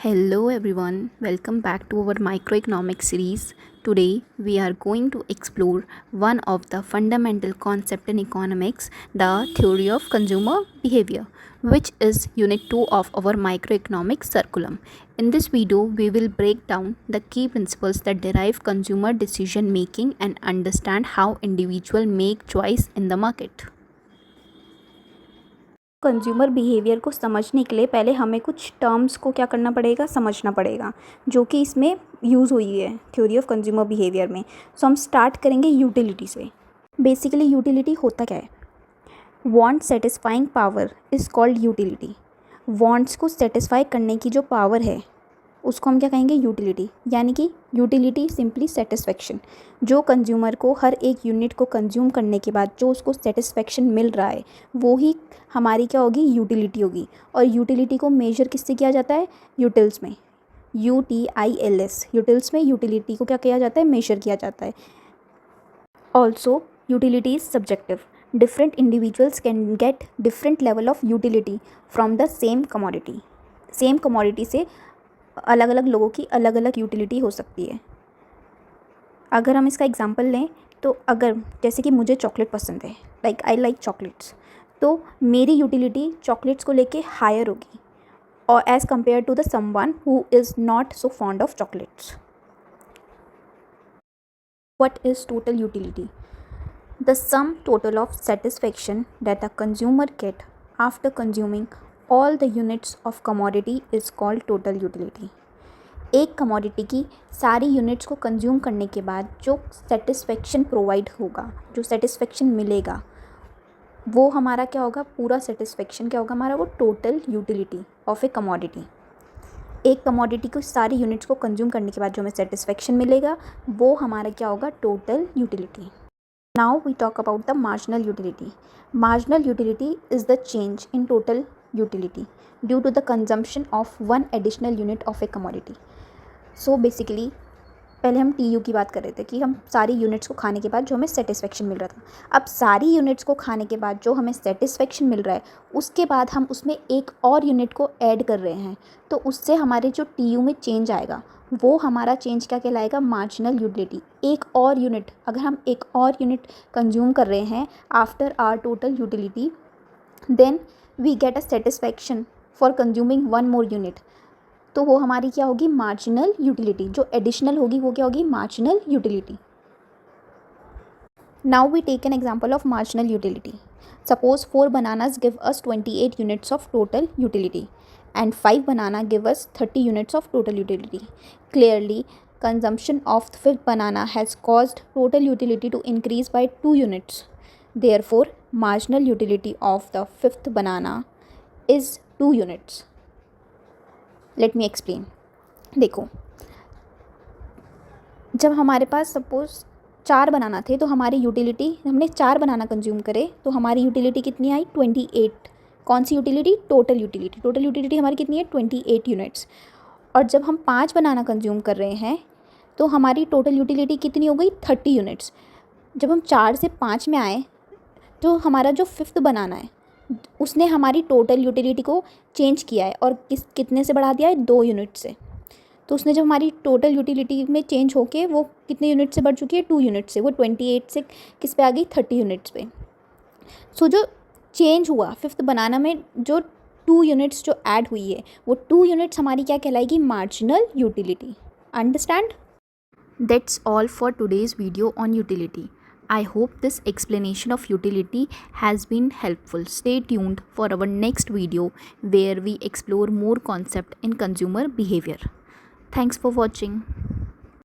Hello everyone, welcome back to our microeconomics series. Today we are going to explore one of the fundamental concept in economics, the theory of consumer behavior, which is unit 2 of our microeconomics curriculum. In this video we will break down the key principles that derive consumer decision making and understand how individuals make choice in the market. Consumer behaviour को समझने के लिए पहले हमें कुछ terms को क्या करना पड़ेगा, समझना पड़ेगा, जो कि इसमें यूज़ हुई है थ्योरी ऑफ कंज्यूमर बिहेवियर में। सो हम स्टार्ट करेंगे यूटिलिटी से। बेसिकली यूटिलिटी होता क्या है? Want satisfying power is called utility. Wants को सेटिस्फाई करने की जो पावर है उसको हम क्या कहेंगे? यूटिलिटी। यानी कि यूटिलिटी सिंपली सेटिस्फेक्शन, जो कंज्यूमर को हर एक यूनिट को कंज्यूम करने के बाद जो उसको सेटिस्फेक्शन मिल रहा है वो ही हमारी क्या होगी? यूटिलिटी होगी। और यूटिलिटी को मेजर किससे किया जाता है? यूटिल्स में, UTILS, यूटिल्स में यूटिलिटी को क्या किया जाता है? मेजर किया जाता है। Also utility is subjective. Different individuals can get different level of utility from the same commodity. Same commodity से अलग अलग लोगों की अलग अलग यूटिलिटी हो सकती है। अगर हम इसका एग्जांपल लें तो अगर जैसे कि मुझे चॉकलेट पसंद है, लाइक आई लाइक चॉकलेट्स, तो मेरी यूटिलिटी चॉकलेट्स को लेके हायर होगी और as compare to the someone who is not so fond of chocolates. What is total utility? The sum total of satisfaction that a consumer get after consuming all the units of commodity is called total utility. एक commodity की सारी units को consume करने के बाद जो satisfaction provide होगा, जो सेटिस्फेक्शन मिलेगा, वो हमारा क्या होगा? पूरा सेटिस्फेक्शन क्या होगा हमारा? वो total utility of a commodity. एक कमोडिटी को सारी यूनिट्स को कंज्यूम करने के बाद जो हमें सेटिस्फेक्शन मिलेगा वो हमारा क्या होगा? Total utility. Now we talk about the marginal utility. Marginal utility is the change in total utility due to the consumption of one additional unit of a commodity. So basically पहले हम TU की बात कर रहे थे कि हम सारी यूनिट्स को खाने के बाद जो हमें सेटिस्फेक्शन मिल रहा था। अब सारी यूनिट्स को खाने के बाद जो हमें सेटिस्फेक्शन मिल रहा है उसके बाद हम उसमें एक और यूनिट को ऐड कर रहे हैं, तो उससे हमारे जो TU में चेंज आएगा वो हमारा चेंज क्या कहलाएगा? Marginal utility. एक और यूनिट, अगर हम एक और यूनिट कंज्यूम कर रहे हैं after our total utility, then we get a satisfaction for consuming one more unit, तो वो हमारी क्या होगी? Marginal utility. जो एडिशनल होगी वो क्या होगी? Marginal utility. Now we take an example of marginal utility. Suppose 4 bananas give us 28 units of total utility and 5 banana give us 30 units of total utility. Clearly, consumption of the fifth banana has caused total utility to increase by 2 units. Therefore, marginal utility of the fifth banana is 2 units. Let me explain. देखो, जब हमारे पास suppose 4 बनाना थे तो हमारी utility, हमने 4 banana consume करे तो हमारी यूटिलिटी कितनी आई? 28। कौन सी utility? Total utility. Total utility हमारी कितनी है? 28 यूनिट्स। और जब हम 5 बनाना कंज्यूम कर रहे हैं तो हमारी टोटल यूटिलिटी कितनी हो गई? 30 यूनिट्स। जब हम 4 से 5 में आए तो हमारा जो फिफ्थ बनाना है उसने हमारी टोटल यूटिलिटी को चेंज किया है और कितने से बढ़ा दिया है? 2 यूनिट से। तो उसने जब हमारी टोटल यूटिलिटी में चेंज होके वो कितने यूनिट से बढ़ चुकी है? 2 यूनिट से। वो 28 से किस पे आ गई? 30 यूनिट्स पे। सो जो चेंज हुआ फिफ्थ बनाना में, जो 2 यूनिट्स जो ऐड हुई है वो 2 यूनिट्स हमारी क्या कहलाएगी? Marginal utility. Understand? That's all for today's video on utility. I hope this explanation of utility has been helpful. Stay tuned for our next video where we explore more concept in consumer behavior. Thanks for watching.